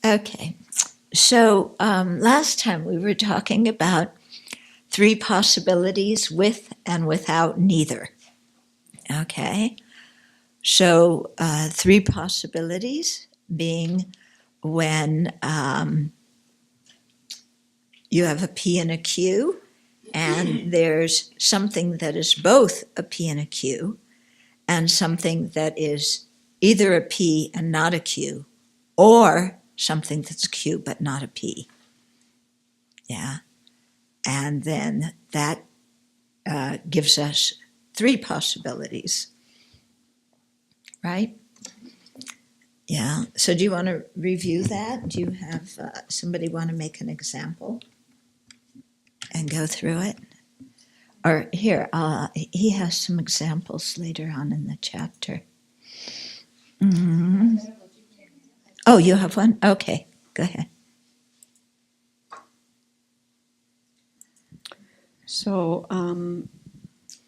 Okay. So last time we were talking about three possibilities with and without neither. Okay. So three possibilities being when you have a P and a Q, and there's something that is both a P and a Q, and something that is either a P and not a Q, or something that's Q but not a P. Yeah. And then that gives us three possibilities, right? Yeah. So do you want to review that? Do you have somebody want to make an example and go through it? Or here, he has some examples later on in the chapter. Mm-hmm. Oh, you have one? Okay, go ahead. So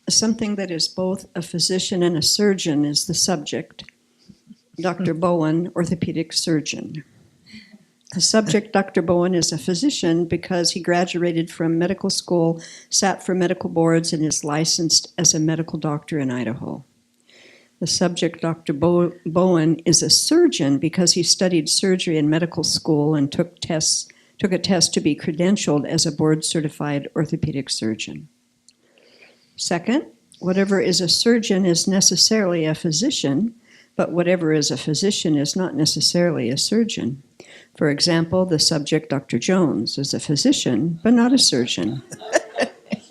something that is both a physician and a surgeon is the subject. Dr. Bowen, orthopedic surgeon. The subject, Dr. Bowen, is a physician because he graduated from medical school, sat for medical boards, and is licensed as a medical doctor in Idaho. The subject, Dr. Bowen, is a surgeon because he studied surgery in medical school and took a test to be credentialed as a board-certified orthopedic surgeon. Second, whatever is a surgeon is necessarily a physician, but whatever is a physician is not necessarily a surgeon. For example, the subject, Dr. Jones, is a physician, but not a surgeon.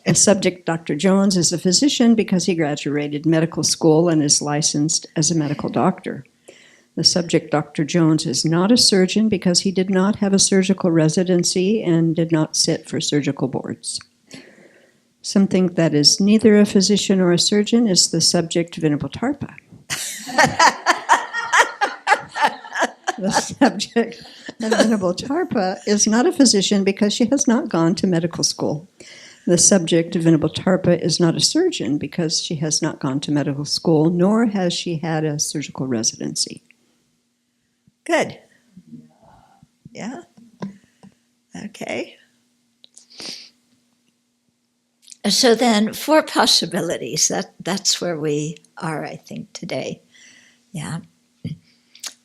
The subject, Dr. Jones, is a physician because he graduated medical school and is licensed as a medical doctor. The subject, Dr. Jones, is not a surgeon because he did not have a surgical residency and did not sit for surgical boards. Something that is neither a physician or a surgeon is the subject, Vinabhotarpa. The subject of Vinabhotarpa is not a physician because she has not gone to medical school. The subject of Vinabhotarpa is not a surgeon because she has not gone to medical school, nor has she had a surgical residency. Good. Yeah. Okay. So then, four possibilities. That's where we are, I think, today. Yeah.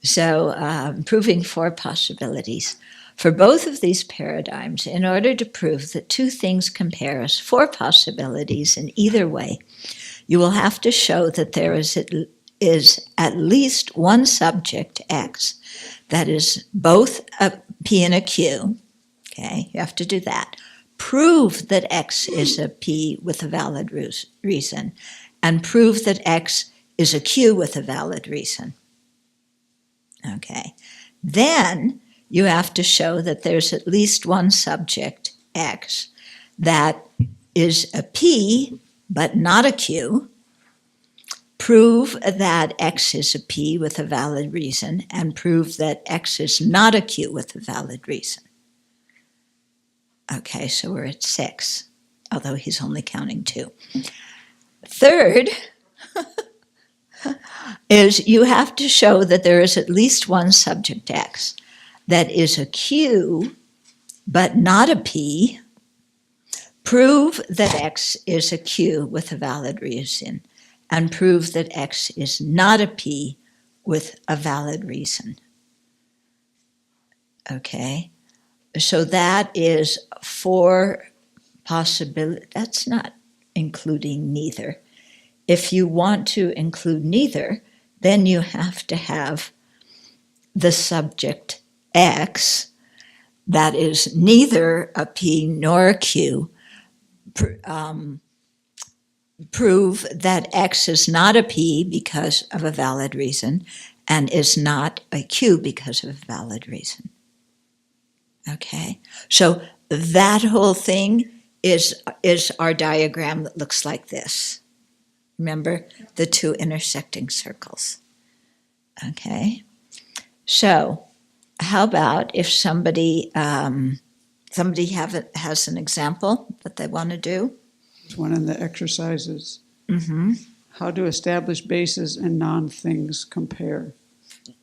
So, proving four possibilities. For both of these paradigms, in order to prove that two things compare as four possibilities in either way, you will have to show that there is at least one subject, X, that is both a P and a Q. Okay, you have to do that. Prove that X is a P with a valid reason, and prove that X is a Q with a valid reason. Okay, then you have to show that there's at least one subject, X, that is a P but not a Q. Prove that X is a P with a valid reason, and prove that X is not a Q with a valid reason. Okay, so we're at 6, although he's only counting 2. Third is you have to show that there is at least one subject X that is a Q but not a P. Prove that X is a Q with a valid reason, and prove that X is not a P with a valid reason. Okay, so that is 4 possibilities. That's not including neither. If you want to include neither, then you have to have the subject X that is neither a P nor a Q. Prove that X is not a P because of a valid reason and is not a Q because of a valid reason. Okay, so that whole thing is our diagram that looks like this. Remember the 2 intersecting circles. Okay, so how about if somebody has an example that they want to do? It's one in the exercises. Mm-hmm. How to establish bases and non-things compare.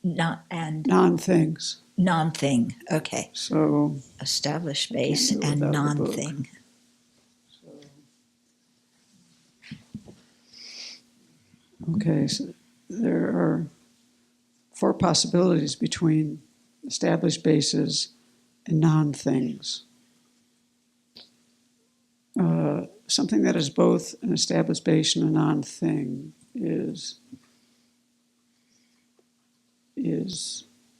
Non-things. Non-thing. Okay. So, Established base do it and without the book. non-thing. okay, so there are 4 possibilities between established bases and non-things. Something that is both an established base and a non-thing is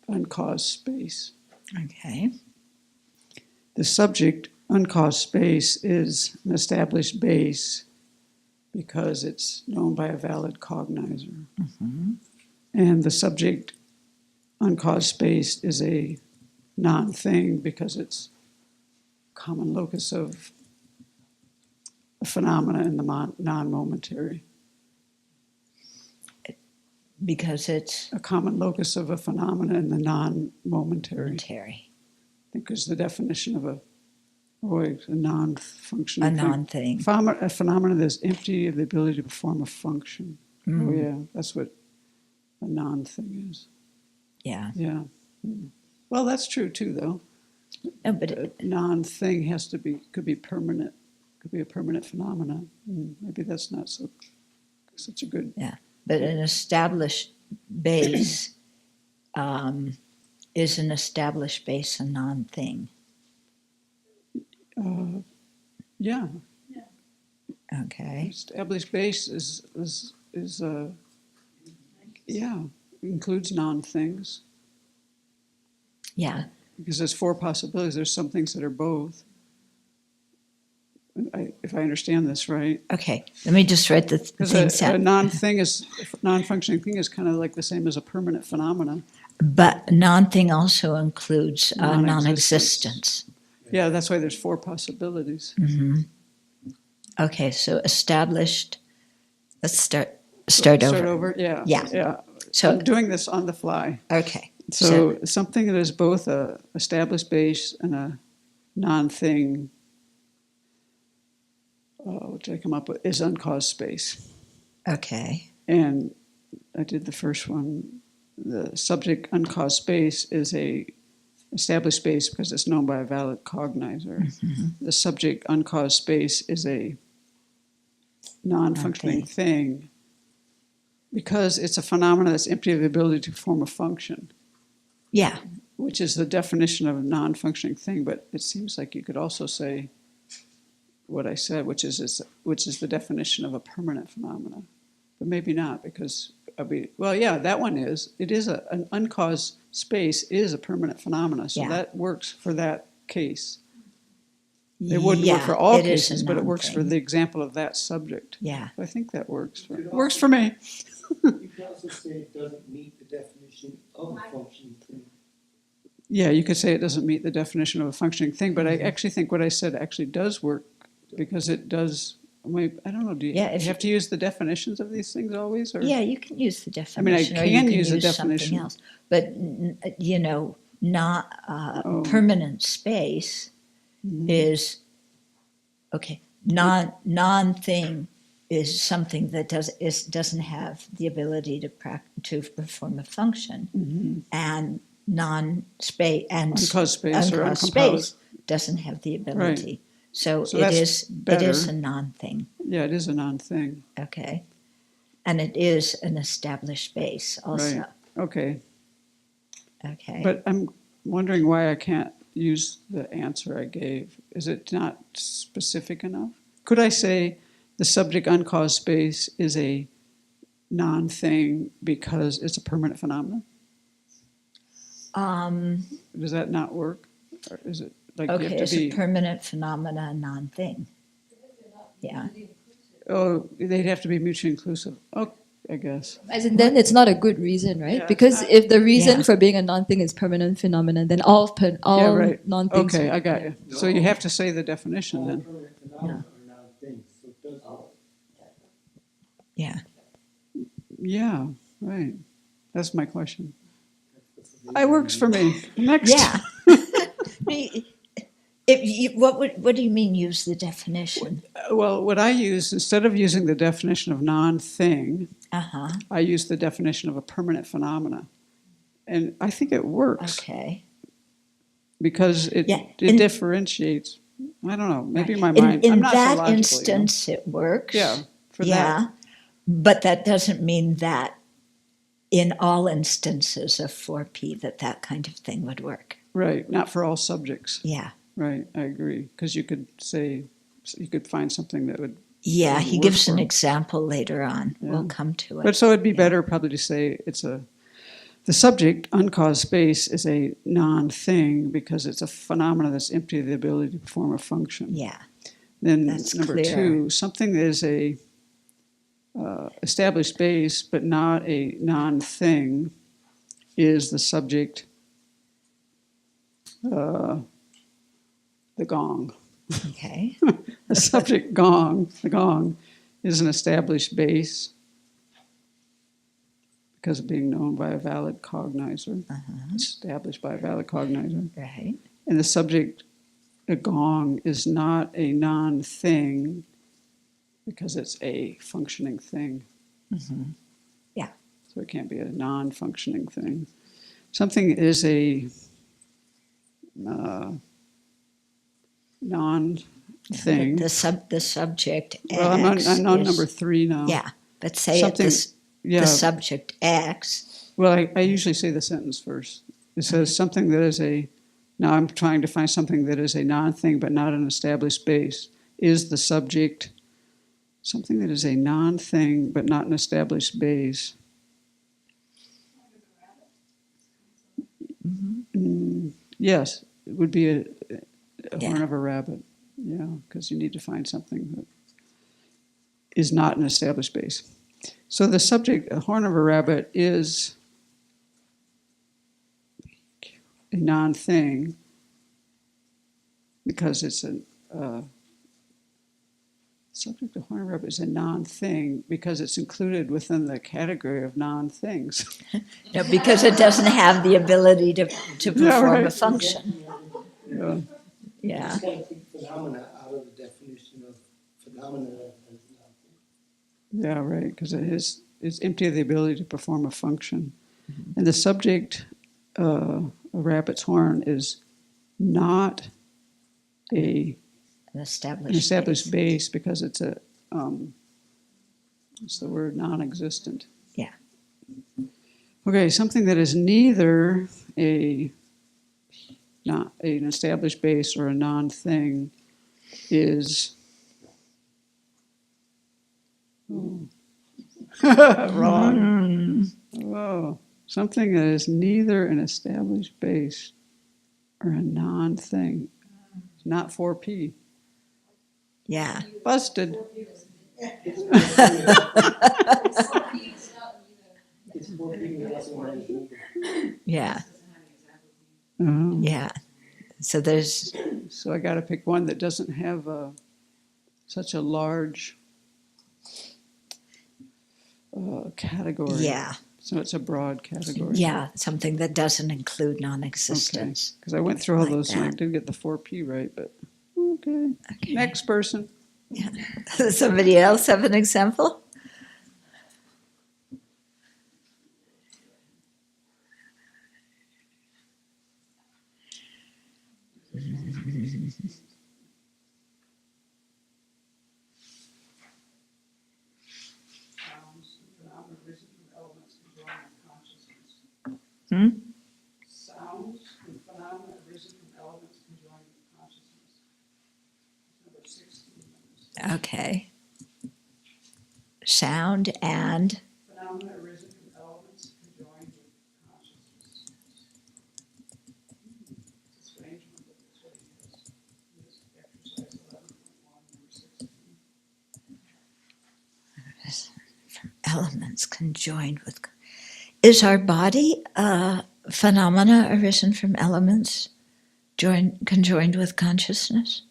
uncaused space. Okay. The subject, uncaused space, is an established base because it's known by a valid cognizer. Mm-hmm. And the subject, uncaused space, is a non-thing because it's common locus of a phenomena in the non-momentary. Because it's A common locus of a phenomena in the non-momentary. momentary. I think is the definition of a non-functioning A thing. non-thing. A phenomenon that's empty of the ability to perform a function. Mm. Oh yeah, that's what a non-thing is. Yeah. Yeah. Mm. Well, that's true too, though. No, but A non-thing could be permanent. Could be a permanent phenomenon. Maybe that's not such a good. But an established base is an established base a non-thing. Yeah. Okay. Established base is includes non-things Yeah. because there's 4 possibilities. There's some things that are both. If I understand this right, Okay. Let me just write the because things a out. non-functioning thing is kind of like the same as a permanent phenomenon. But non-thing also includes Non-existence. non-existence. Yeah, that's why there's 4 possibilities. Mm-hmm. Okay. So established. Let's start over. Yeah. Yeah. Yeah. So I'm doing this on the fly. okay. So something that is both a established base and a non-thing, what did I come up with, is uncaused space. Okay. And I did the first one. The subject uncaused space is a established space because it's known by a valid cognizer. Mm-hmm. The subject uncaused space is a non-functioning thing because it's a phenomenon that's empty of the ability to perform a function. Yeah. Which is the definition of a non-functioning thing, but it seems like you could also say what I said, which is the definition of a permanent phenomena, but maybe not because that one is. It is an uncaused space is a permanent phenomena, so that works for that case. It wouldn't work for all cases, but it works for the example of that subject. Yeah. I think that works. Works for me. You could also say it doesn't meet the definition of a functioning thing. Yeah, you could say it doesn't meet the definition of a functioning thing, but I actually think what I said actually does work because it does. I don't know. Do you, Yeah, you have to use the definitions of these things always? Or? Yeah, you can use the definition. I or you can can use the something definition. else. But not permanent space is okay. Non-thing is something that doesn't have the ability to perform a function, and non-space and Uncaused space or uncaused uncomposed. space doesn't have the ability. Right. So So it that's is better. a non-thing. Yeah, it is a non-thing. Okay, and it is an established base also. Right. Okay, Okay. but I'm wondering why I can't use the answer I gave. Is it not specific enough? Could I say the subject uncaused space is a non-thing because it's a permanent phenomenon? Does that not work? Or is it like you Okay, have to it's be? a permanent phenomena, non-thing. Yeah. Oh, they'd have to be mutually inclusive. Oh, I guess. As in, then it's not a good reason, right? Yeah, Because if the reason Yeah. for being a non-thing is permanent phenomenon, then all Yeah, right. non-things. Okay, I got you. So you have to say the definition All then. permanent phenomena are non-things, so it does work. Yeah. Yeah, right. That's my question. It works for me. Next. Yeah. What do you mean use the definition? Well, what I use, instead of using the definition of non-thing, Uh-huh. I use the definition of a permanent phenomena. And I think it works Okay. because it Yeah, it differentiates. I don't know. Maybe my In, mind. in I'm not so that logical, instance, it works. Yeah, for yeah. that. But that doesn't mean that in all instances of 4P that kind of thing would work. Right. Not for all subjects. Yeah. Right. I agree. Because you could find something that would. Yeah, would he work gives for an him. example later on. Yeah. We'll come to it. But so it'd be Yeah. better probably to say the subject, uncaused space, is a non-thing because it's a phenomena that's empty of the ability to perform a function. Yeah. Then That's number clear. 2, something that is a established space but not a non-thing is the subject, the gong. Okay. The subject gong, the gong, is an established base because of being known by a valid cognizer, established by a valid cognizer. Right. And the subject, a gong, is not a non-thing because it's a functioning thing. Yeah. So it can't be a non-functioning thing. Something is a non-thing. The subject Well, I'm X on is- number 3 now. Yeah, but say Something- the subject X. Well, I usually say the sentence first. It says something that is now I'm trying to find something that is a non-thing but not an established base. Is the subject something that is a non-thing but not an established base? Yes, it would be a horn of a rabbit. Yeah, because you need to find something that is not an established base. So the subject, a horn of a rabbit, is a non-thing because it's a subject of horn of a rabbit is a non-thing because it's included within the category of non-things. No, because it doesn't have the ability to perform right. a function. Yeah. Yeah. Just gotta take phenomena out of the definition of phenomena as nothing. Yeah, right, because it's empty of the ability to perform a function. And the subject, a rabbit's horn, is not An an established established base because it's what's the word, non-existent. Yeah. Okay, something that is neither not an established base or a non-thing is wrong. Whoa. Something that is neither an established base or a non-thing. It's not 4P. Yeah. Busted. It's 4P doesn't have neither. Yeah. Uh-huh. Yeah. So there's So I got to pick one that doesn't have such a large category. yeah. So it's a broad category. Yeah. Something that doesn't include non-existence. Because I went through all Like those and I that. did get the 4P right, but okay. Okay. Next person. Does somebody else have an example? Hmm? Sounds and phenomena arisen from elements conjoined with consciousness. Number 16. Okay. Sound and Phenomena arisen from elements conjoined with consciousness. It's a strange one, but that's what he has. This exercise 11.1, number 16. elements conjoined with. Is our body phenomena arisen from elements conjoined with consciousness?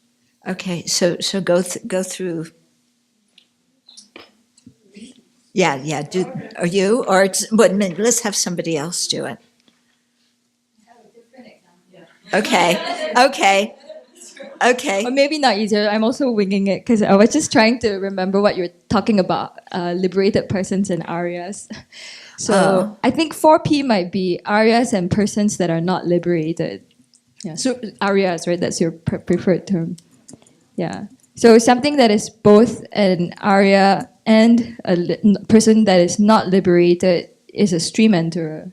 Okay, so go through. Yeah. Are you or let's have somebody else do it. Okay. Okay. Or maybe not easier. I'm also winging it because I was just trying to remember what you're talking about, liberated persons and Aryas. So I think 4P might be Aryas and persons that are not liberated. Yeah, so Aryas, right? That's your preferred term. Yeah. So something that is both an Arya and a person that is not liberated is a stream enterer.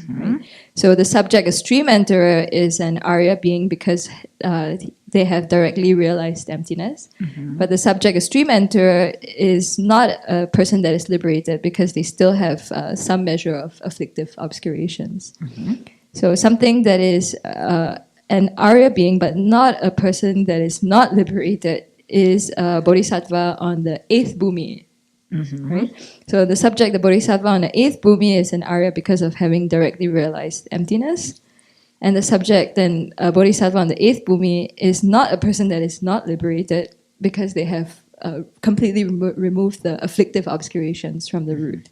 Right? So the subject, a stream enterer, is an Arya being because they have directly realized emptiness. But the subject, a stream enterer, is not a person that is liberated because they still have some measure of afflictive obscurations. So something that is an Arya being but not a person that is not liberated is a bodhisattva on the 8th bhumi. Right? So the subject, the bodhisattva on the 8th bhumi, is an Arya because of having directly realized emptiness. And the subject, then, a bodhisattva on the 8th bhumi, is not a person that is not liberated because they have completely removed the afflictive obscurations from the root.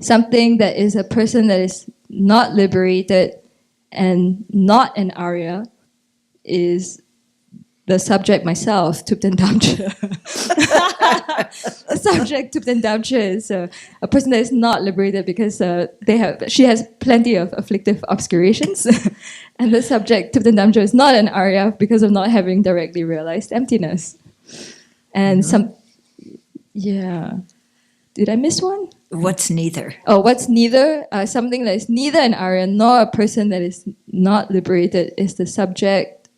Something that is a person that is not liberated and not an Arya is the subject myself, Thupten Damcha. The subject, Thupten Damcha, is a person that is not liberated because she has plenty of afflictive obscurations. And the subject, Thupten Damcha, is not an Arya because of not having directly realized emptiness. And Did I miss one? What's neither? Oh, what's neither? Something that is neither an Arya nor a person that is not liberated is the subject,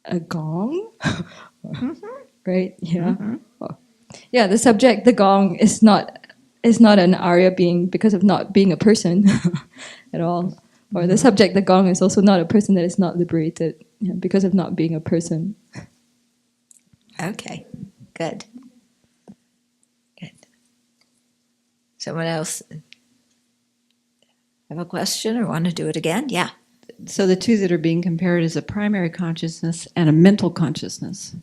a gong, right? Yeah, yeah. The subject, the gong, is not an Arya being because of not being a person at all. Or the subject, the gong, is also not a person that is not liberated because of not being a person. Okay, good. Good. Someone else have a question or want to do it again? Yeah. So the two that are being compared is a primary consciousness and a mental consciousness.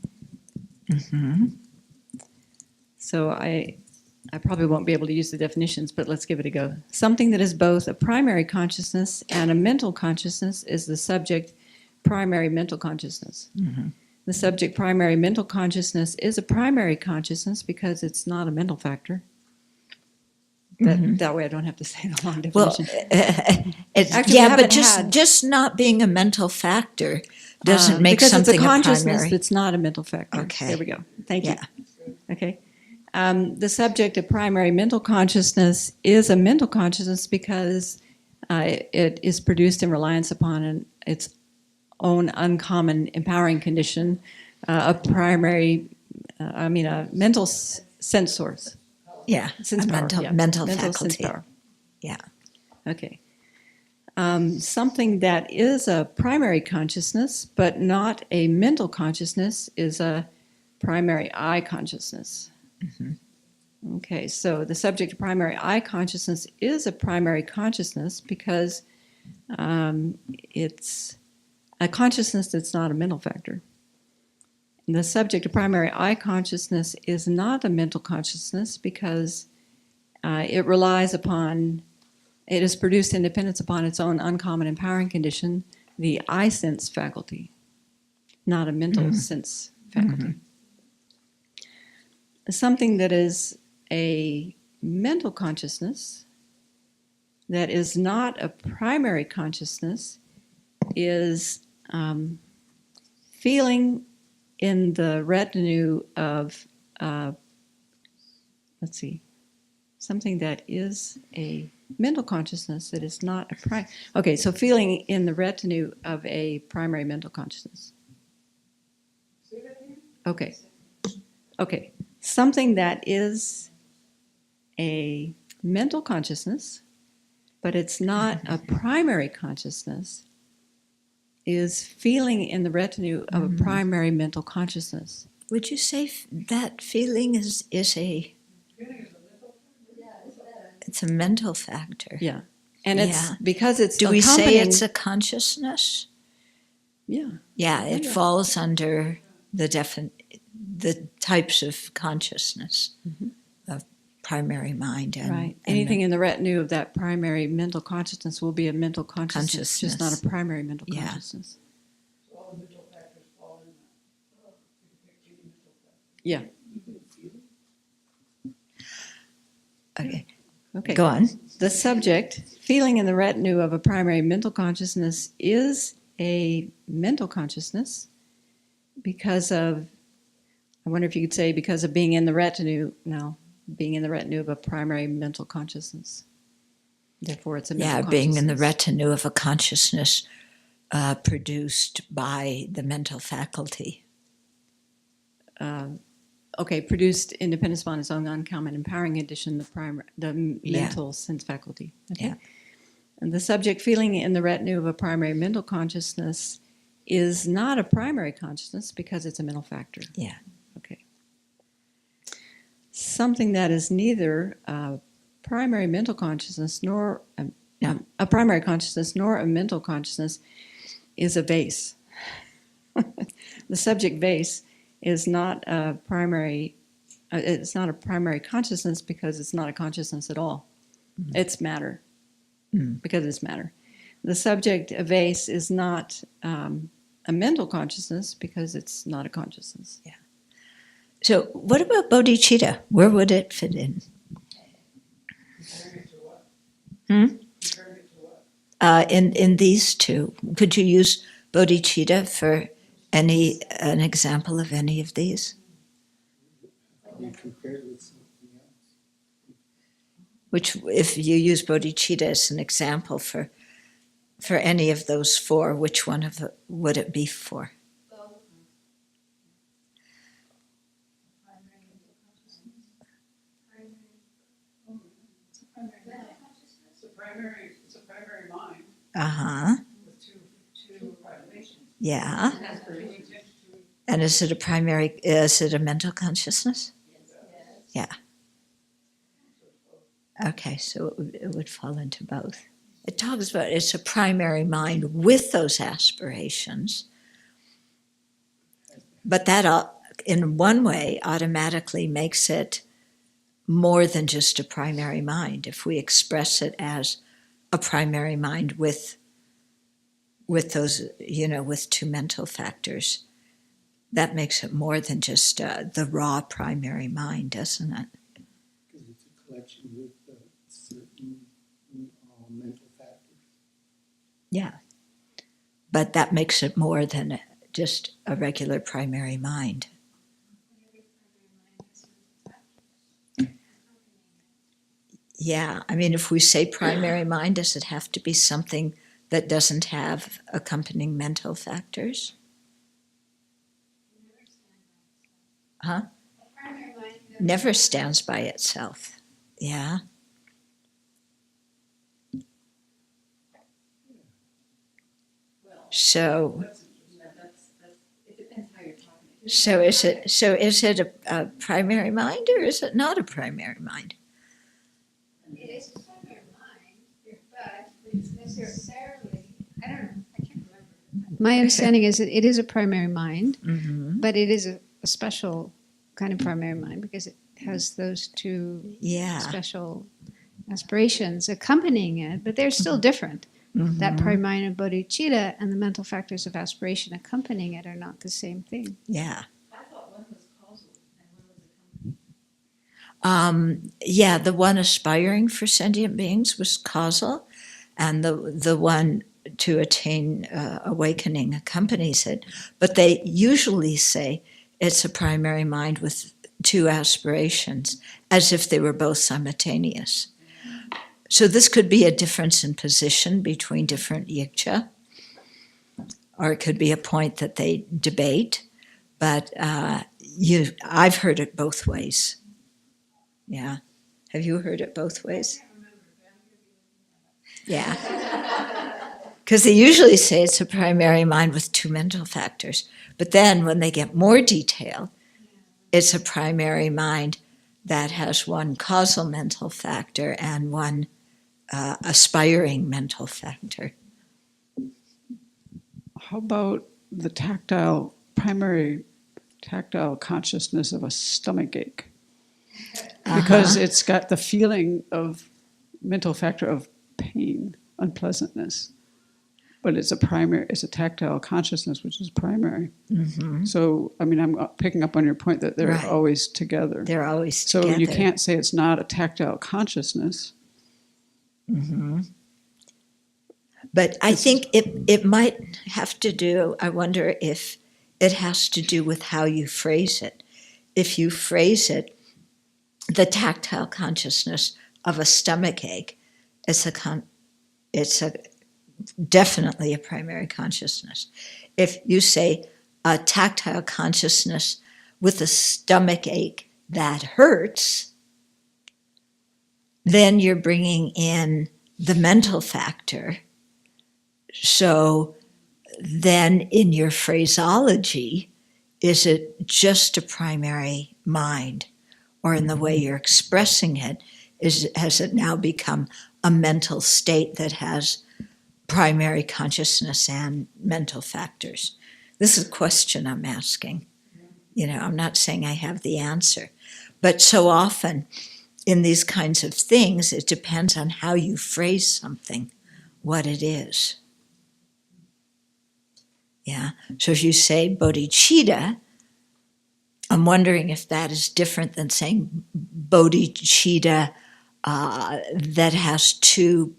So I probably won't be able to use the definitions, but let's give it a go. Something that is both a primary consciousness and a mental consciousness is the subject primary mental consciousness. The subject primary mental consciousness is a primary consciousness because it's not a mental factor. That way I don't have to say the long definition. Well, but just not being a mental factor doesn't make because something it's a consciousness primary. that's not a mental factor. Okay. There we go. Thank you. Yeah. Okay. The subject of primary mental consciousness is a mental consciousness because it is produced in reliance upon its own uncommon empowering condition, a mental sense source. Yeah, Sense power, mental sense faculty. power. Yeah. Okay. Something that is a primary consciousness but not a mental consciousness is a primary I consciousness. Okay, so the subject of primary I consciousness is a primary consciousness because it's a consciousness that's not a mental factor. And the subject of primary I consciousness is not a mental consciousness because it relies upon, it is produced in dependence upon its own uncommon empowering condition, the I sense faculty, not a mental sense faculty. Something that is a mental consciousness that is not a primary consciousness is feeling in the retinue of, something that is a mental consciousness that is not a okay, so feeling in the retinue of a primary mental consciousness. Okay. Okay. Something that is a mental consciousness, but it's not a primary consciousness, is feeling in the retinue of a primary mental consciousness. Would you say that feeling is a it's a mental factor? Yeah. And it's because it's Do we say accompanying- it's a consciousness? Yeah. Yeah, it falls under the types of consciousness of primary mind and Right. Anything in the retinue of that primary mental consciousness will be a mental consciousness. Just not a primary mental Yeah. consciousness. Yeah. Okay, Okay. go on. The subject, feeling in the retinue of a primary mental consciousness, is a mental consciousness because of, I wonder if you could say because of being in the retinue, no, being in the retinue of a primary mental consciousness. Therefore, it's a mental Yeah, consciousness. being in the retinue of a consciousness produced by the mental faculty. Okay, produced independence upon its own uncommon empowering condition, the Yeah. mental sense faculty. Okay. Yeah. And the subject feeling in the retinue of a primary mental consciousness is not a primary consciousness because it's a mental factor. Yeah. Okay. Something that is neither a primary mental consciousness nor a primary consciousness nor a mental consciousness is a vase. The subject vase is not a primary. It's not a primary consciousness because it's not a consciousness at all. Mm-hmm. It's matter because it's matter. The subject vase is not a mental consciousness because it's not a consciousness. Yeah. So, what about bodhicitta? Where would it fit in? In these two, could you use bodhicitta for an example of any of these? You compare it with something else. Which, if you use bodhicitta as an example for any of those four, which one of would it be for? It's a primary mind Uh-huh. with two privations. Yeah. And is it a mental consciousness? Yeah. Okay, so it would fall into both. It talks about it's a primary mind with those aspirations, but that in one way automatically makes it more than just a primary mind if we express it as a primary mind with those, with two mental factors. That makes it more than just the raw primary mind, doesn't it? Because it's a collection with certain mental factors. Yeah. But that makes it more than just a regular primary mind. Yeah, I mean, if we say primary mind, does it have to be something that doesn't have accompanying mental factors? Huh? Never stands by itself. Yeah. So is it a primary mind or is it not a primary mind? It is a primary mind, but it's necessarily, I don't know, I can't remember. My understanding is that it is a primary mind, but it is a special kind of primary mind because it has those two special aspirations accompanying it, but they're still different. That primary mind of bodhicitta and the mental factors of aspiration accompanying it are not the same thing. Yeah. I thought one was causal and one was accompanying. The one aspiring for sentient beings was causal, and the one to attain awakening accompanies it. But they usually say it's a primary mind with two aspirations, as if they were both simultaneous. So this could be a difference in position between different yiksha, or it could be a point that they debate. But I've heard it both ways. Yeah. Have you heard it both ways? Yeah. Because they usually say it's a primary mind with two mental factors. But then when they get more detail, it's a primary mind that has one causal mental factor and one aspiring mental factor. How about the primary tactile consciousness of a stomach ache? Because it's got the feeling of mental factor of pain, unpleasantness. but it's a tactile consciousness, which is primary. So, I mean, I'm picking up on your point that they're Right. always together. They're always So together. you can't say it's not a tactile consciousness. But I think it might have to do, I wonder if it has to do with how you phrase it. If you phrase it, the tactile consciousness of a stomach ache, it's definitely a primary consciousness. If you say a tactile consciousness with a stomach ache that hurts, then you're bringing in the mental factor. So then in your phraseology, is it just a primary mind? Or in the way you're expressing it, has it now become a mental state that has primary consciousness and mental factors? This is a question I'm asking. I'm not saying I have the answer. But so often in these kinds of things, it depends on how you phrase something, what it is. Yeah. So if you say bodhicitta, I'm wondering if that is different than saying bodhicitta that has two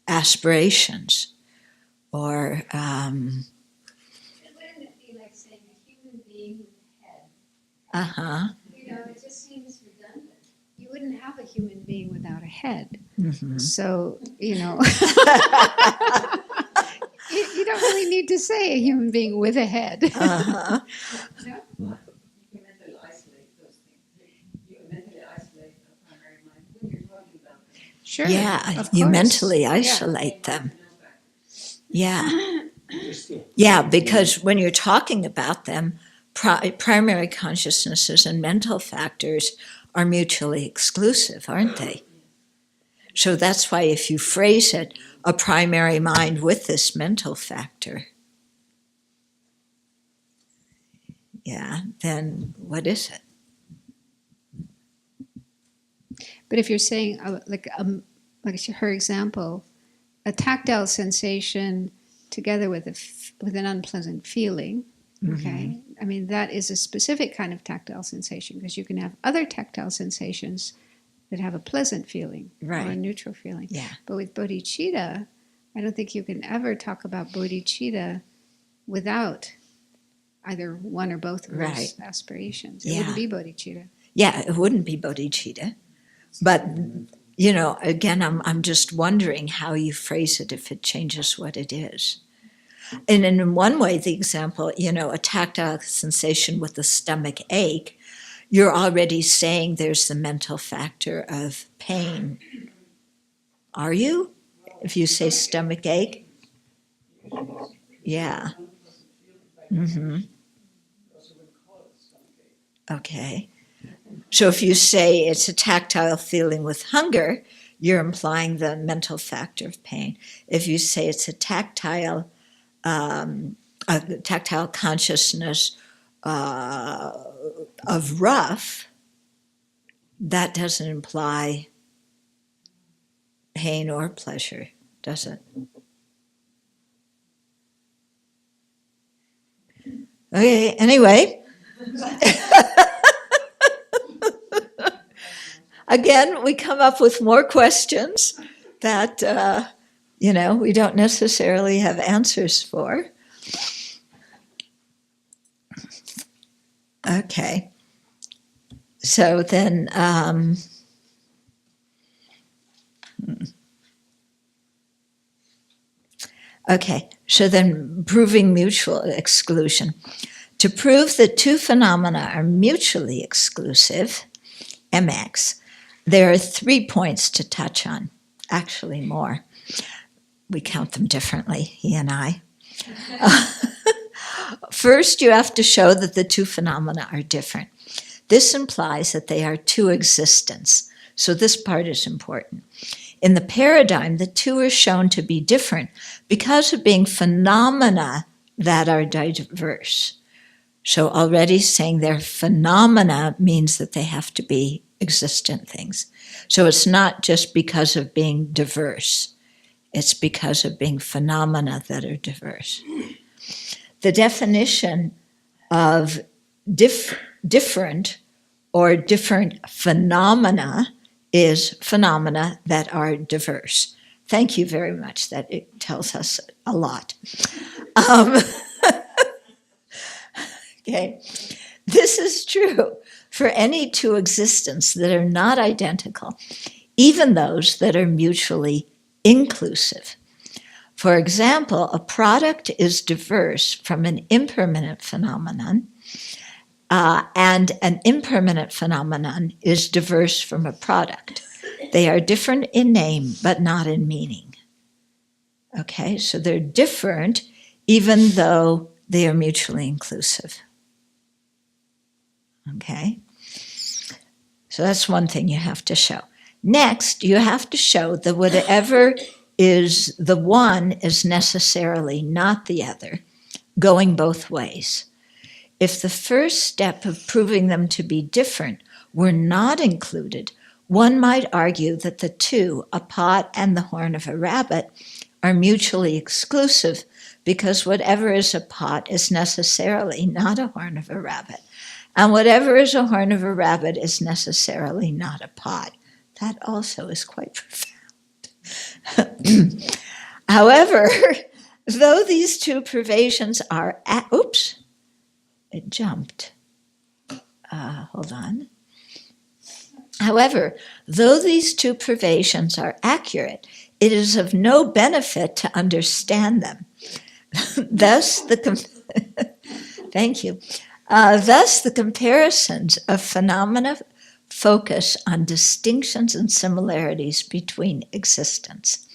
aspirations, or Wouldn't it be like saying a human being with a head? It just seems redundant. You wouldn't have a human being without a head. So, you don't really need to say a human being with a head. Uh-huh. No? You mentally isolate those things. You mentally isolate a primary mind when you're talking about them. Sure. Yeah, of you course. mentally Yeah. isolate them. Yeah. Yeah, because when you're talking about them, primary consciousnesses and mental factors are mutually exclusive, aren't they? So that's why if you phrase it, a primary mind with this mental factor, yeah, then what is it? But if you're saying, like her example, a tactile sensation together with with an unpleasant feeling, okay? I mean, that is a specific kind of tactile sensation, because you can have other tactile sensations that have a pleasant feeling or a Right. neutral feeling. Yeah. But with bodhicitta, I don't think you can ever talk about bodhicitta without either one or both of Right. those aspirations. It Yeah. wouldn't be bodhicitta. Yeah, it wouldn't be bodhicitta. But, again, I'm just wondering how you phrase it if it changes what it is. And in one way, the example, a tactile sensation with a stomach ache, you're already saying there's the mental factor of pain. Are you? If you say stomach ache? Yeah. Okay. So if you say it's a tactile feeling with hunger, you're implying the mental factor of pain. If you say it's a tactile consciousness of rough, that doesn't imply pain or pleasure, does it? Okay, anyway. Again, we come up with more questions that, we don't necessarily have answers for. Okay. So then, proving mutual exclusion. To prove that two phenomena are mutually exclusive, MX, there are 3 points to touch on, actually more. We count them differently, he and I. First, you have to show that the two phenomena are different. This implies that they are two existents, so this part is important. In the paradigm, the two are shown to be different because of being phenomena that are diverse. So already saying they're phenomena means that they have to be existent things. So it's not just because of being diverse. It's because of being phenomena that are diverse. The definition of different or different phenomena is phenomena that are diverse. Thank you very much. That it tells us a lot. Okay. This is true for any two existents that are not identical, even those that are mutually inclusive. For example, a product is diverse from an impermanent phenomenon, and an impermanent phenomenon is diverse from a product. They are different in name, but not in meaning. Okay, so they're different even though they are mutually inclusive. Okay, so that's one thing you have to show. Next, you have to show that whatever is the one is necessarily not the other, going both ways. If the first step of proving them to be different were not included, one might argue that the two, a pot and the horn of a rabbit, are mutually exclusive because whatever is a pot is necessarily not a horn of a rabbit. And whatever is a horn of a rabbit is necessarily not a pot. That also is quite profound. However, though these two pervasions are, it jumped. Hold on. However, though these two pervasions are accurate, it is of no benefit to understand them. Thus, thank you. Thus, the comparisons of phenomena focus on distinctions and similarities between existents.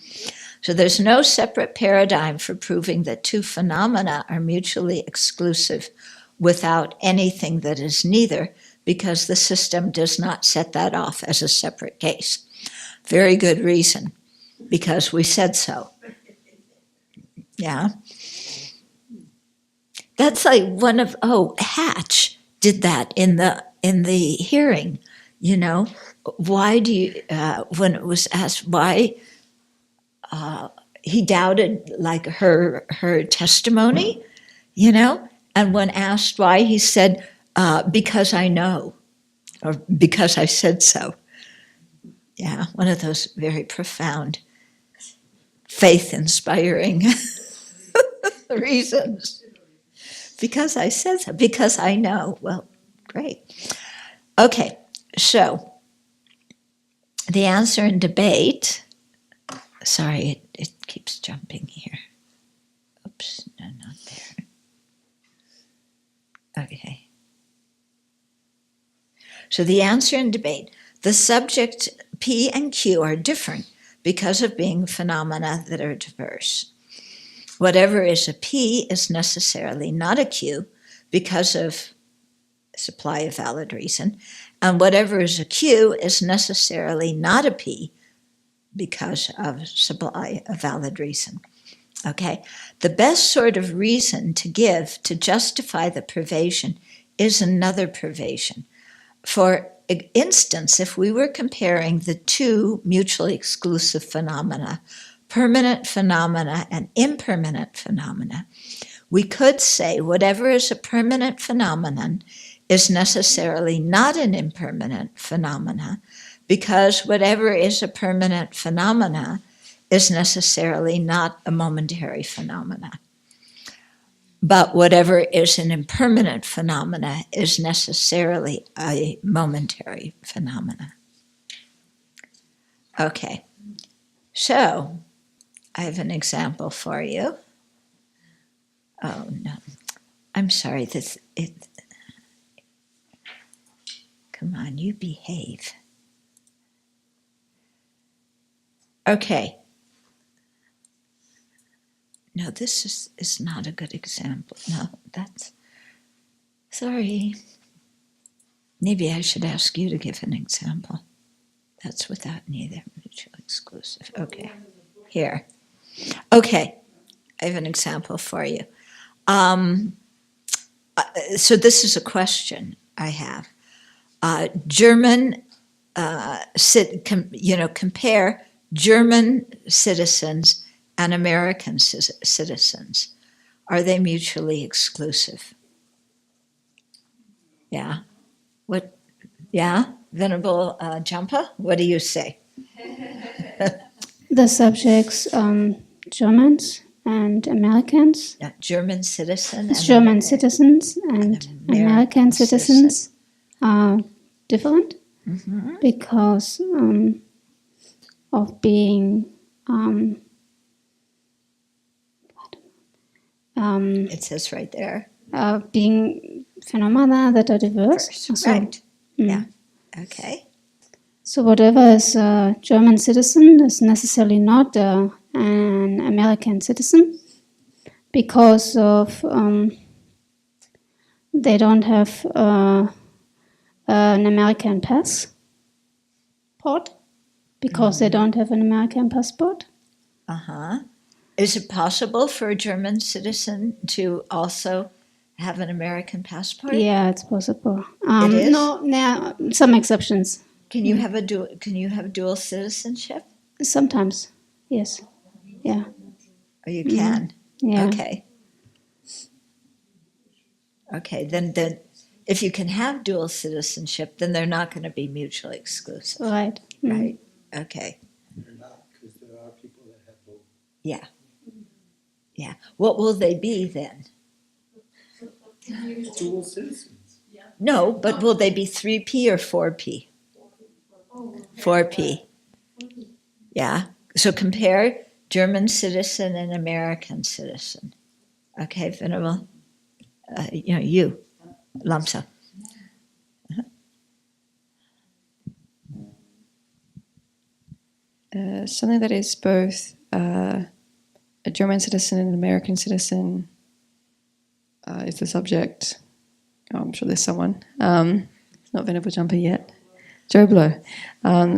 So there's no separate paradigm for proving that two phenomena are mutually exclusive without anything that is neither, because the system does not set that off as a separate case. Very good reason, because we said so. Yeah. That's like Hatch did that in the hearing, you know. Why do you, when it was asked why he doubted like her testimony, you know, and when asked why, he said, because I know, or because I said so. Yeah, one of those very profound, faith-inspiring reasons. Because I said so, because I know. Well, great. Okay, so the answer in debate, sorry, it keeps jumping here. Oops, no, not there. Okay. So the answer in debate, the subject P and Q are different because of being phenomena that are diverse. Whatever is a P is necessarily not a Q because of supply of valid reason, and whatever is a Q is necessarily not a P because of supply of valid reason. Okay? The best sort of reason to give to justify the pervasion is another pervasion. For instance, if we were comparing the two mutually exclusive phenomena, permanent phenomena and impermanent phenomena, we could say whatever is a permanent phenomenon is necessarily not an impermanent phenomena, because whatever is a permanent phenomena is necessarily not a momentary phenomena. But whatever is an impermanent phenomena is necessarily a momentary phenomena. Okay, so I have an example for you. Oh no, I'm sorry. Come on, you behave. Okay. No, this is not a good example. No, that's, sorry. Maybe I should ask you to give an example. That's without neither mutually exclusive. Okay, here. Okay, I have an example for you. So this is a question I have. Compare German citizens and American citizens, are they mutually exclusive? Yeah. What? Yeah, Venerable Jampa, what do you say? The subjects, Germans and Americans, German citizen and German citizens and American citizens are different because of being it says right there. being phenomena that are diverse. First, So, right. Yeah. Okay. so whatever is a German citizen is necessarily not an American citizen because of they don't have an American passport because they don't have an American passport. Uh-huh. Is it possible for a German citizen to also have an American passport? Yeah, it's possible. It is? No, some exceptions. Can you have dual citizenship? Sometimes, yes. Yeah, Or you can? yeah. Okay. Okay, then if you can have dual citizenship, then they're not going to be mutually exclusive. Right. Right. Okay. They're not, because there are people that have both. Yeah. Yeah. What will they be then? Dual citizens. No, but will they be 3P or 4P? 4P. Yeah. So compare German citizen and American citizen. Okay, Venerable. You, Lamsa. Something that is both a German citizen and an American citizen is the subject. Oh, I'm sure there's someone. It's not Venerable Jumper yet. Joblo.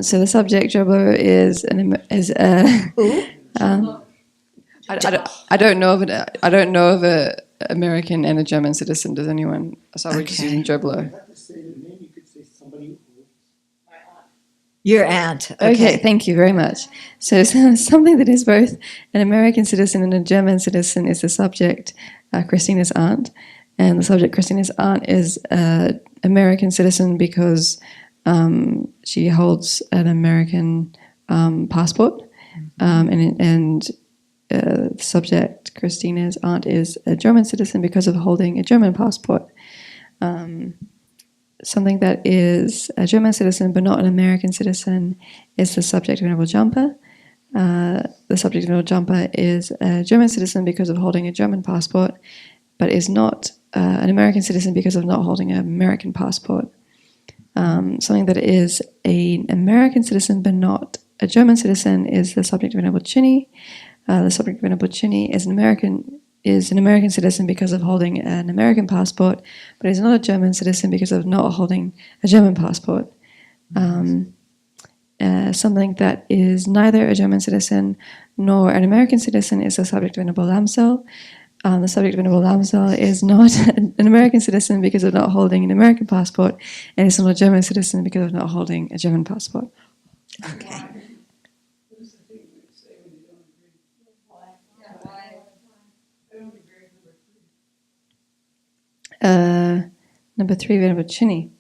So the subject Joblo is I don't know of a American and a German citizen. Does anyone? So we're just using Joblo. You have to say the name, you could say somebody who. Your aunt. Okay, thank you very much. So something that is both an American citizen and a German citizen is the subject, Christina's aunt. And the subject, Christina's aunt, is an American citizen because she holds an American passport. And the subject, Christina's aunt, is a German citizen because of holding a German passport. Something that is a German citizen but not an American citizen is the subject of Venerable Jampa. The subject of Venerable Jampa is a German citizen because of holding a German passport, but is not an American citizen because of not holding an American passport. Something that is an American citizen but not a German citizen is the subject of Venerable Chinny. The subject of Venerable Chinny is an American citizen because of holding an American passport, but is not a German citizen because of not holding a German passport. Something that is neither a German citizen nor an American citizen is the subject of Venerable Lamsel. The subject of Venerable Lamsel is not an American citizen because of not holding an American passport, and is not a German citizen because of not holding a German passport. Okay. Number 3, Venerable Chinny.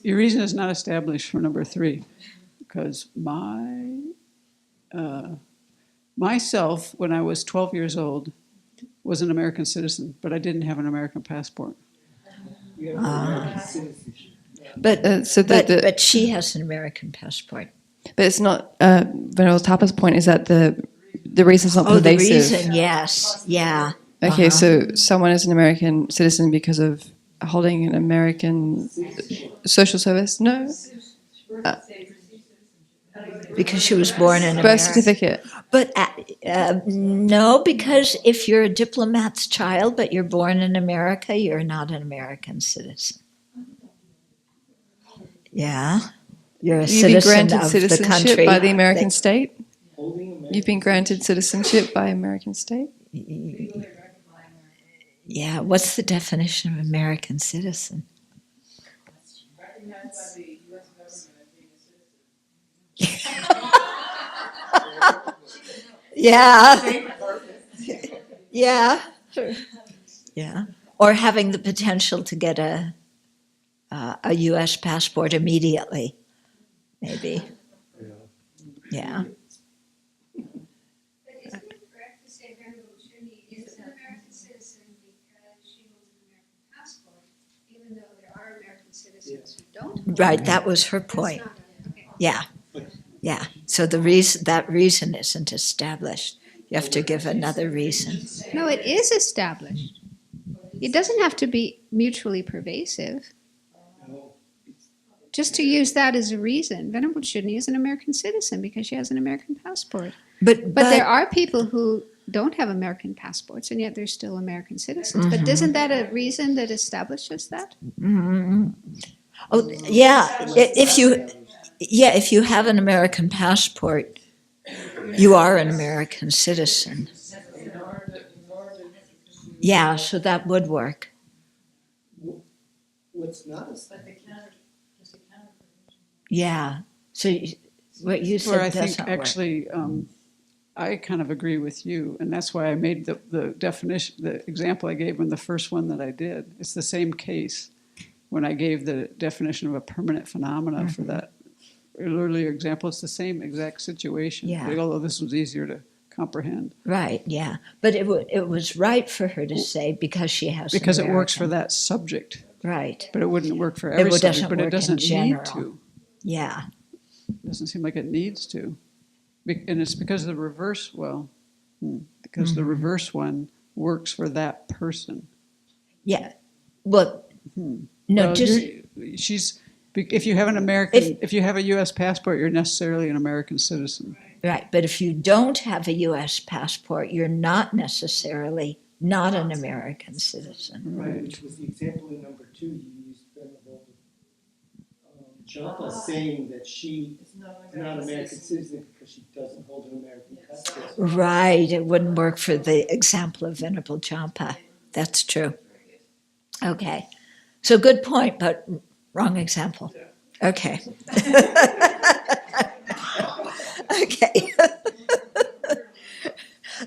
Your reason is not established for number 3, because myself, when I was 12 years old, was an American citizen, but I didn't have an American passport. But but she has an American passport. But it's not, Venerable Tapa's point is that the reason's not pervasive. The reason, yes, yeah. Okay, so someone is an American citizen because of holding an American social service? No. Because she was born in America. Birth certificate. But no, because if you're a diplomat's child but you're born in America, you're not an American citizen. Yeah. You're a You've been citizen granted of the citizenship country. by the American state? You've been granted citizenship by American state? Yeah, what's the definition of American citizen? recognized by the U.S. government as being a citizen. Yeah. Yeah. Yeah. Or having the potential to get a U.S. passport immediately, maybe. Yeah. But isn't it correct to say Venerable Shuni is an American citizen because she holds an American passport, even though there are American citizens who don't? Right. That was her point. That's not, okay. Yeah. Yeah. So that reason isn't established. You have to give another reason. No, it is established. It doesn't have to be mutually pervasive. Just to use that as a reason, Venerable Shuni is an American citizen because she has an American passport. But there are people who don't have American passports, and yet they're still American citizens. But isn't that a reason that establishes that? Mm-hmm. Oh, yeah. If you have an American passport, you are an American citizen. Yeah, so that would work. What's not a Yeah. So what you Where I said think doesn't work. actually, I kind of agree with you, and that's why I made the definition, the example I gave in the first one that I did. It's the same case when I gave the definition of a permanent phenomena for that earlier example. It's the same exact situation, Yeah. although this was easier to comprehend. Right, yeah. But it was right for her to say because she has Because an it works for American. that subject, Right, but it wouldn't work for every doesn't subject, but work it in doesn't need general. to. yeah. Doesn't seem like it needs to. And it's because the reverse, because the reverse one works for that person. Yeah. Well, no, Well, just if you have an American, if you have a U.S. passport, you're necessarily an American citizen. right. But if you don't have a U.S. passport, you're not necessarily not an American citizen. Right. Which was the example in number 2 you used, Venerable Japa, saying that she is not an American citizen because she doesn't hold an American passport. Right. It wouldn't work for the example of Venerable Jampa. That's true. Okay. So good point, but wrong example. Okay. Okay.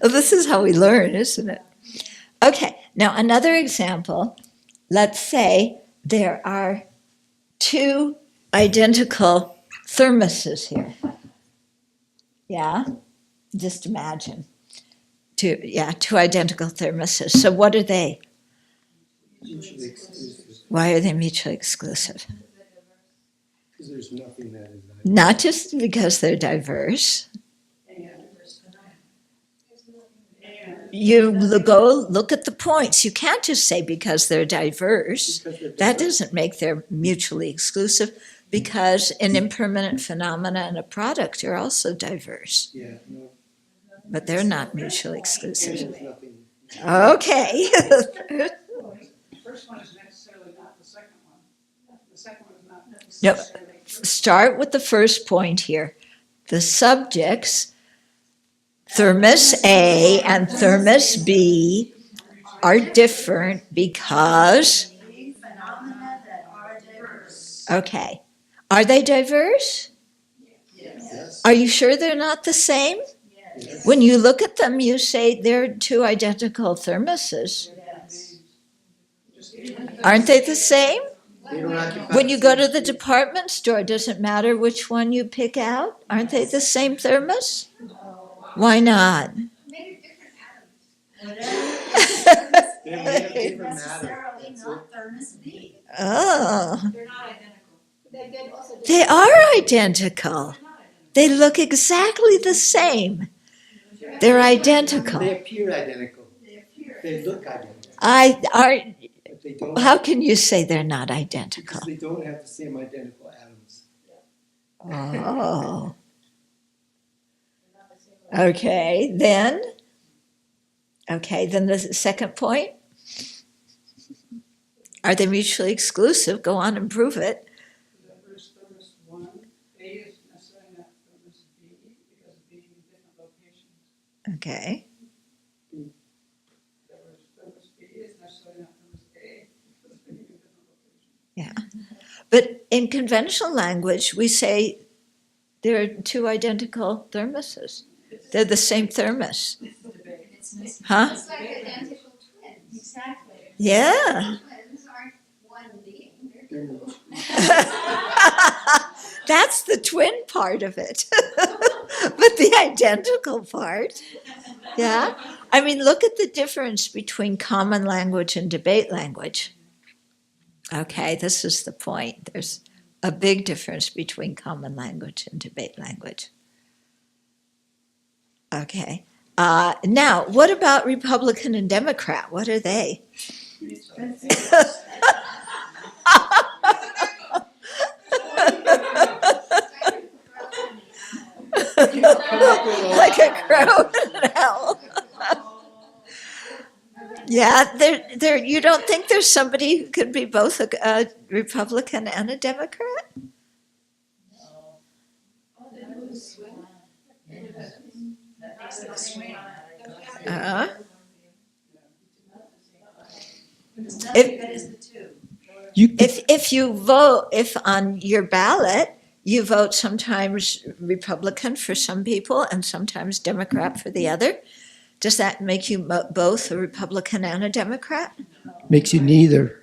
This is how we learn, isn't it? Okay. Now, another example. Let's say there are 2 identical thermoses here. Yeah? Just imagine. 2 identical thermoses. So what are they? Mutually exclusive, Why are they mutually exclusive? because there's nothing that is not. Not just because they're diverse. You go look at the points. You can't just say because they're diverse. Because they're That diverse. doesn't make them mutually exclusive because an impermanent phenomena and a product are also diverse. Yeah, no, But they're not mutually and exclusive. there's nothing. Okay. The first one is necessarily not the second one. The second one is not necessarily. Start with the first point here. The subjects, thermos A and thermos B, are different because. Phenomena that are diverse. Okay. Are they diverse? Yes. Are you sure they're not the same? Yes. When you look at them, you say they're 2 identical thermoses. Aren't they the same? They don't occupy When the you go same to the space. department store, does it matter which one you pick out? Aren't they the same thermos? Why not? Made of different atoms. They're made of different matter. Necessarily That's not thermos B. Oh, They're not identical. they are identical. They look exactly the same. They're it. identical. They appear identical. They look identical, but they don't. How can you say they're not Because identical? they don't have the same identical atoms. Oh. Okay, then the second point. Are they mutually exclusive? Go on and prove it. Diverse thermos 1, A is necessarily not thermos B because of being in different locations. Okay. Thermos B is necessarily not thermos A because of being in different locations. But in conventional language, we say there are two identical thermoses. They're the same thermos. Huh? It's like identical twins. Exactly. Yeah. Twins aren't one being. They're two. That's the twin part of it. But the identical part, yeah. I mean, look at the difference between common language and debate language. Okay, this is the point. There's a big difference between common language and debate language. Okay. Now, what about Republican and Democrat? What are they? Like a crow in an owl. Yeah, there. You don't think there's somebody who could be both a Republican and a Democrat? Uh-huh. If you vote, if on your ballot you vote sometimes Republican for some people and sometimes Democrat for the other, does that make you both a Republican and a Democrat? Makes you neither.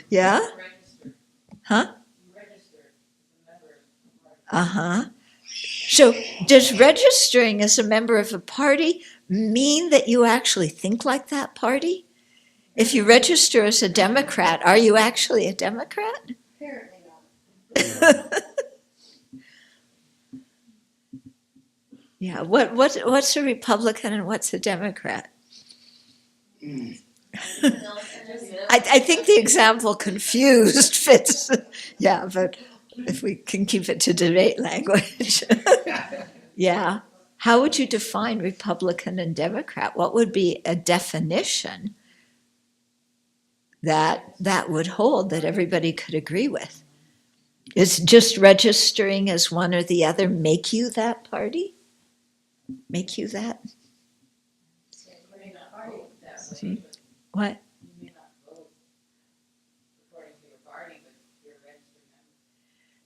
Yeah? Huh? Uh-huh. So does registering as a member of a party mean that you actually think like that party? If you register as a Democrat, are you actually a Democrat? Apparently not. Yeah, what's a Republican and what's a Democrat? I think the example confused fits. Yeah, but if we can keep it to debate language. Yeah. How would you define Republican and Democrat? What would be a definition that would hold that everybody could agree with? Is just registering as one or the other make you that party? Make you that? What?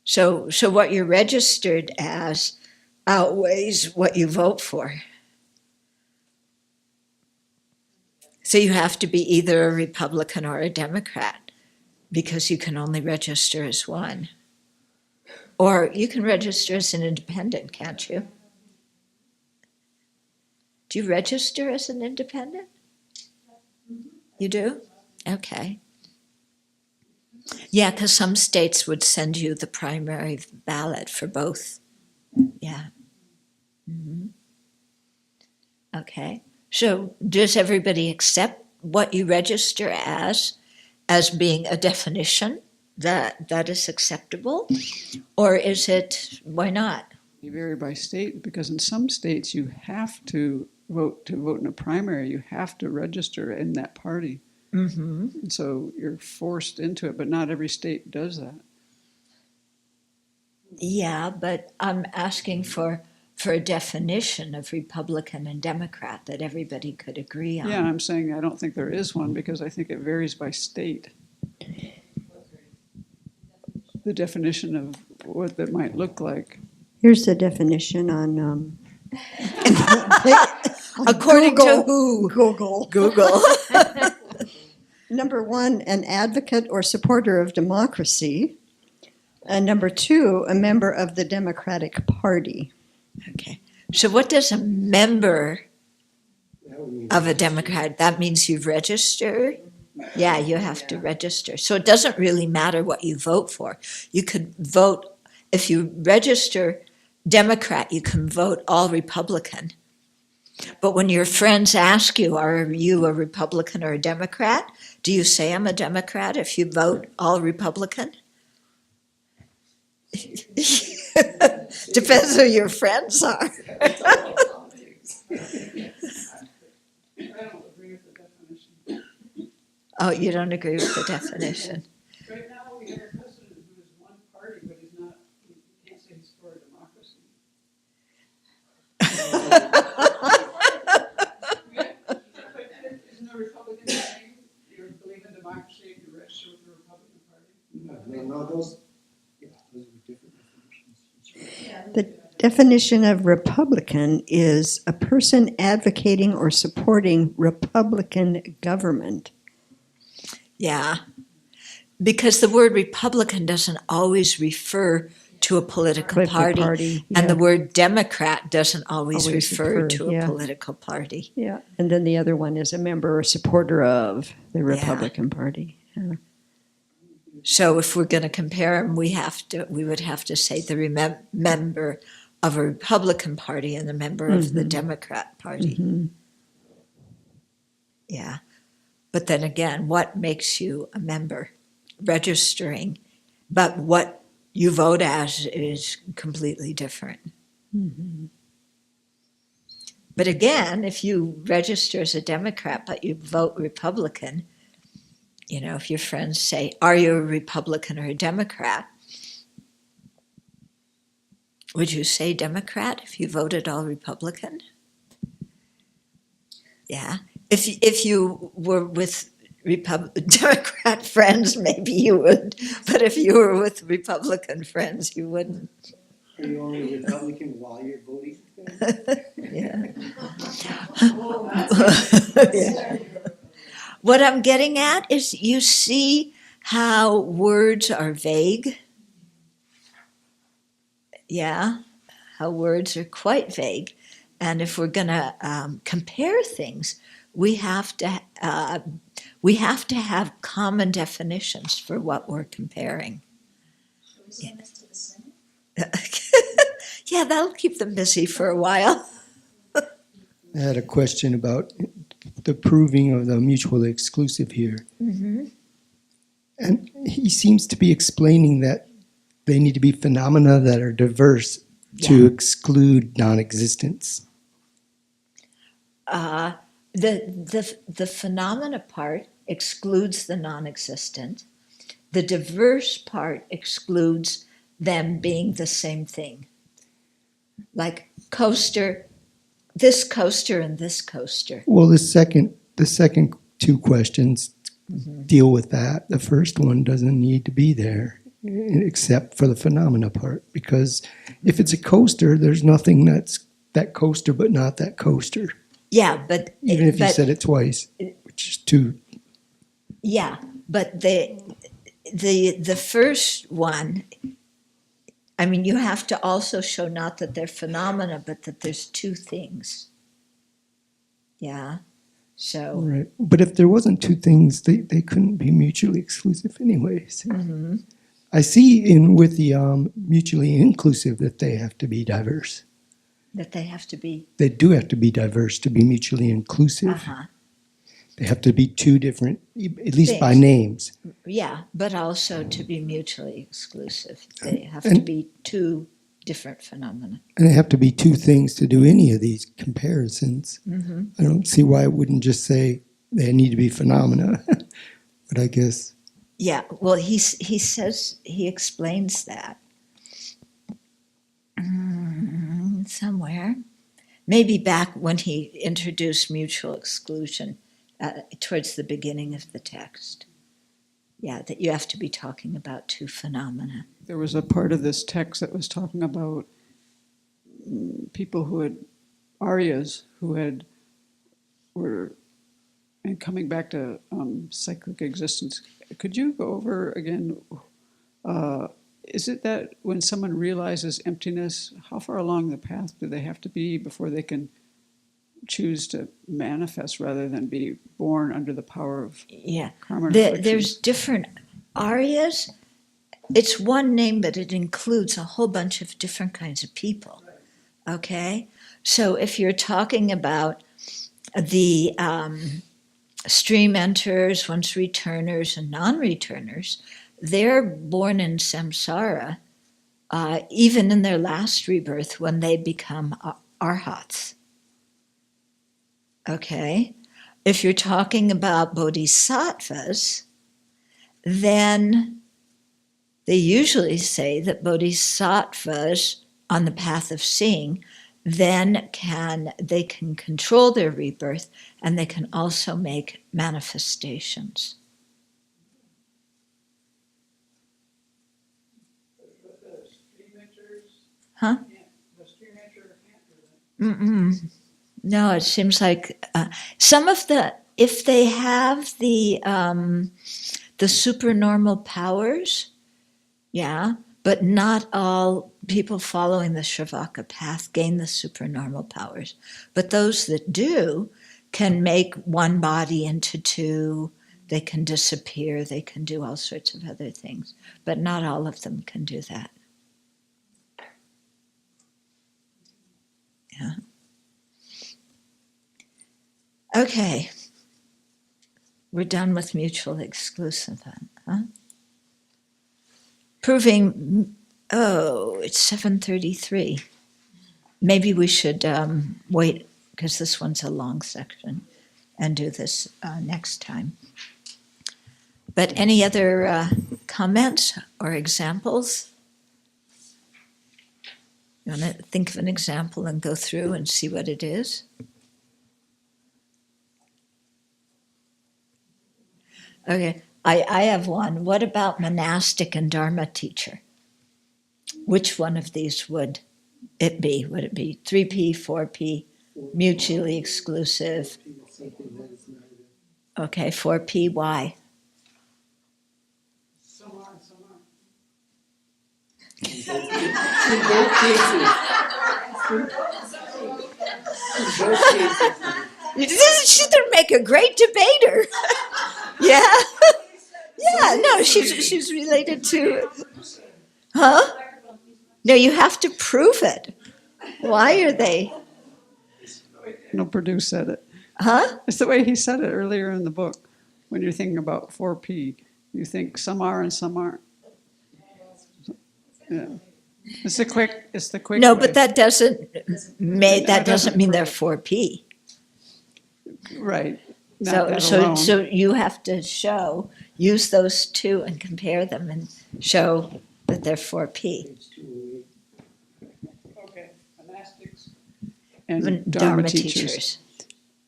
So what you're registered as outweighs what you vote for. So you have to be either a Republican or a Democrat because you can only register as one. Or you can register as an independent, can't you? Do you register as an independent? You do? Okay. Yeah, because some states would send you the primary ballot for both. Yeah. Mm-hmm. Okay. So does everybody accept what you register as being a definition that is acceptable? Or is it, why not? They vary by state because in some states you have to vote in a primary. You have to register in that party. Mm-hmm. And so you're forced into it, but not every state does that. Yeah, but I'm asking for a definition of Republican and Democrat that everybody could agree on. Yeah, I'm saying I don't think there is one because I think it varies by state. The definition of what that might look like. Here's the definition on According Google. to who? Google. Google. Number one, an advocate or supporter of democracy. And number two, a member of the Democratic Party. Okay. So what does a member of a Democrat, that means you've registered? Yeah, you have to register. So it doesn't really matter what you vote for. You could vote, if you register Democrat, you can vote all Republican. But when your friends ask you, are you a Republican or a Democrat? Do you say I'm a Democrat if you vote all Republican? Depends who your friends are. I don't agree with the definition. Oh, you don't agree with the definition? Right now, we have a president who is one party, but he's not, he can't say he's for democracy. Isn't the Republican saying you believe in democracy if you register with the Republican No, those are different definitions. The definition of Republican is a person advocating or supporting Republican government. Yeah, because the word Republican doesn't always refer to a political party, and the word Democrat doesn't always refer to a political party. Yeah, and then the other one is a member or supporter of the Republican Party. Yeah. So if we're going to compare them, we would have to say the member of a Republican Party and the member of the Democrat Party. Mm-hmm. Yeah. But then again, what makes you a member? Registering. But what you vote as is completely different. Mm-hmm. But again, if you register as a Democrat but you vote Republican, you know, if your friends say, are you a Republican or a Democrat? Would you say Democrat if you voted all Republican? Yeah. If you were with Democrat friends, maybe you would. But if you were with Republican friends, you wouldn't. Are you only a Republican while you're voting? Yeah. Yeah. What I'm getting at is you see how words are vague. Yeah, how words are quite vague. And if we're going to compare things, we have to have common definitions for what we're comparing. Yeah. Yeah, that'll keep them busy for a while. I had a question about the proving of the mutually exclusive here. Mm-hmm. And he seems to be explaining that they need to be phenomena that are diverse to exclude non-existence. The phenomena part excludes the non-existent. The diverse part excludes them being the same thing. Like coaster, this coaster and this coaster. Well, the second two questions deal with that. The first one doesn't need to be there, except for the phenomena part, because if it's a coaster, there's nothing that's that coaster but not that coaster. Yeah, but Even if you said it twice, which is two. Yeah, but the first one, I mean, you have to also show not that they're phenomena, but that there's two things. Yeah, so. Right. But if there wasn't two things, they couldn't be mutually exclusive anyways. Mm-hmm. I see with the mutually inclusive that they have to be diverse. That they have to be. They do have to be diverse to be mutually inclusive. Uh-huh. They have to be two different, at least Things. by names. Yeah, but also to be mutually exclusive. They have to be two different phenomena. And they have to be two things to do any of these comparisons. Mm-hmm. I don't see why it wouldn't just say they need to be phenomena. But I guess. Yeah, well, he says, he explains that. Somewhere. Maybe back when he introduced mutual exclusion towards the beginning of the text. Yeah, that you have to be talking about two phenomena. There was a part of this text that was talking about people who had, Aryas, who were, and coming back to cyclic existence. Could you go over again, is it that when someone realizes emptiness, how far along the path do they have to be before they can choose to manifest rather than be born under the power of karma and affliction? There's different Aryas. It's one name, but it includes a whole bunch of different kinds of people. Okay? So if you're talking about the stream enters, once returners, and non-returners, they're born in samsara, even in their last rebirth when they become arhats. Okay? If you're talking about bodhisattvas, then they usually say that bodhisattvas on the path of seeing then they can control their rebirth, and they can also make manifestations. Huh? Mm-mm. No, it seems like some of if they have the supernormal powers, yeah, but not all people following the Sravaka path gain the supernormal powers. But those that do can make one body into two, they can disappear, they can do all sorts of other things, but not all of them can do that. Yeah. Okay. We're done with mutual exclusive, huh? Proving, it's 7:33. Maybe we should wait, because this one's a long section, and do this next time. But any other comments or examples? You want to think of an example and go through and see what it is? Okay, I have one. What about monastic and Dharma teacher? Which one of these would it be? Would it be 3P, 4P, mutually exclusive? Okay, 4P, why? Some are and some aren't. In both cases. She would make a great debater. Yeah. Yeah, no, she's related to, huh? No, you have to prove it. Why are they? No, Purdue said it. Huh? It's the way he said it earlier in the book. When you're thinking about 4P, you think some are and some aren't. Yeah. It's the quick No, way. but that doesn't mean they're 4P. Right. Not that So alone. you have to use those two and compare them and show that they're 4P. Okay, monastics and Dharma teachers. teachers.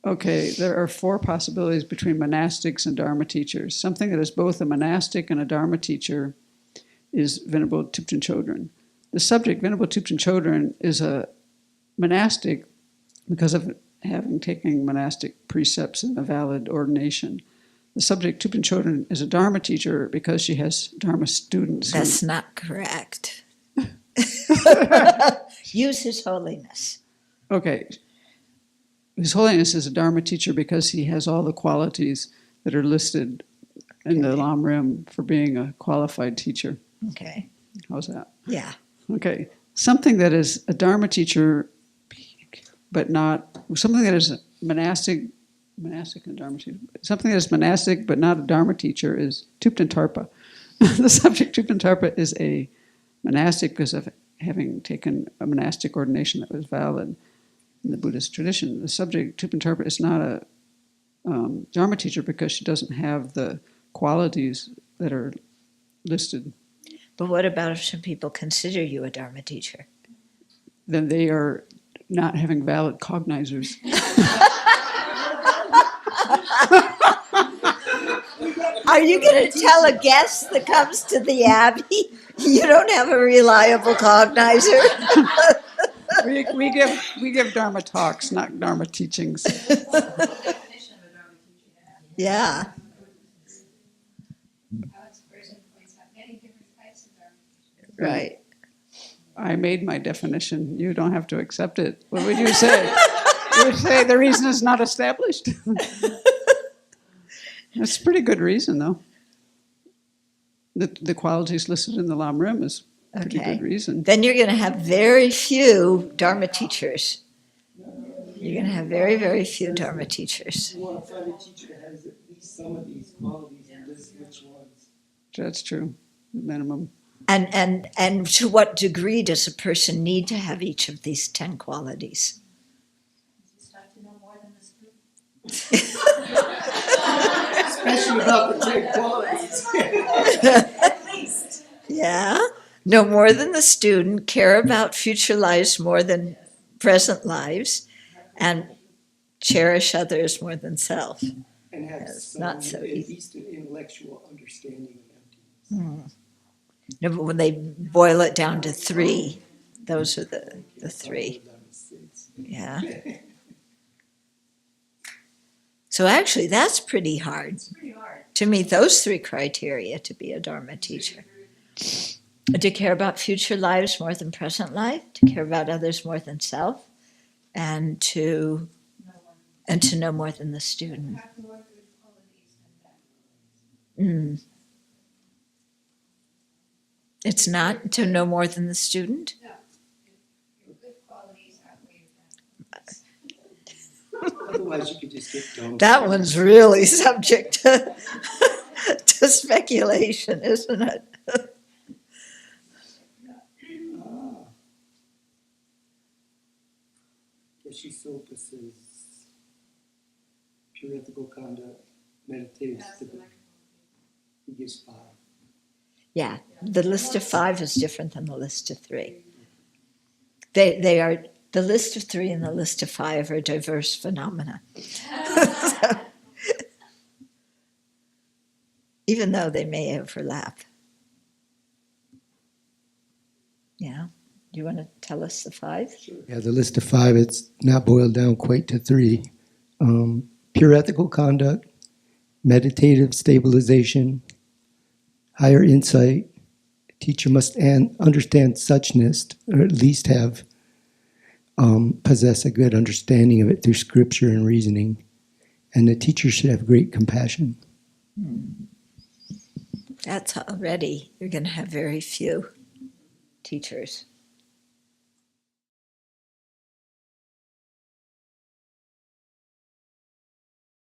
Okay, there are four possibilities between monastics and Dharma teachers. Something that is both a monastic and a Dharma teacher is Venerable Thupten Chodron. The subject, Venerable Thupten Chodron, is a monastic because of having taken monastic precepts and a valid ordination. The subject, Thupten Chodron, is a Dharma teacher because she has Dharma students. That's not correct. Use His Holiness. Okay. His Holiness is a Dharma teacher because he has all the qualities that are listed in the Lam Rim for being a qualified teacher. Okay. How's that? Yeah. Okay. Something that is a Dharma teacher, but not, something that is a monastic and Dharma teacher. Something that is monastic, but not a Dharma teacher is Thupten Tarpa. The subject, Thupten Tarpa, is a monastic because of having taken a monastic ordination that was valid in the Buddhist tradition. The subject, Thupten Tarpa, is not a Dharma teacher because she doesn't have the qualities that are listed. But what about if some people consider you a Dharma teacher? Then they are not having valid cognizers. Are you going to tell a guest that comes to the Abbey you don't have a reliable cognizer? we give Dharma talks, not Dharma teachings. Yeah. Alex Person points out many different types of Dharma teachers. Right. I made my definition. You don't have to accept it. What would you say? You would say the reason is not established. That's a pretty good reason, though. The qualities listed in the Lam Rim is a pretty good reason. Then you're going to have very few Dharma teachers. You're going to have very, very few Dharma teachers. You want to find a teacher that has at least some of these qualities and list which ones. That's true, the minimum. And to what degree does a person need to have each of these 10 qualities? Especially about the 10 qualities. At least. Yeah. Know more than the student, care about future lives more than present lives, and cherish others more than self. And have It's some, not so at easy. least an intellectual understanding of emptiness. No, but when they boil it down to 3, Those are the three. Yeah. So actually, that's pretty hard to meet those three criteria to be a Dharma teacher. To care about future lives more than present life, to care about others more than self, and to know more than the student. Mm. It's not to know more than the student? Otherwise, you could just get dumb. That one's really subject to speculation, isn't it? She focuses pure ethical conduct, meditative stability. He gives 5. Yeah, the list of 5 is different than the list of 3. They are, the list of 3 and the list of 5 are diverse phenomena. Even though they may overlap. Yeah. Do you want to tell us the 5? Yeah, the list of 5, it's not boiled down quite to 3. Pure ethical conduct, meditative stabilization, higher insight. A teacher must understand suchness, or at least have possess a good understanding of it through scripture and reasoning. And the teacher should have great compassion. That's already, you're going to have very few teachers.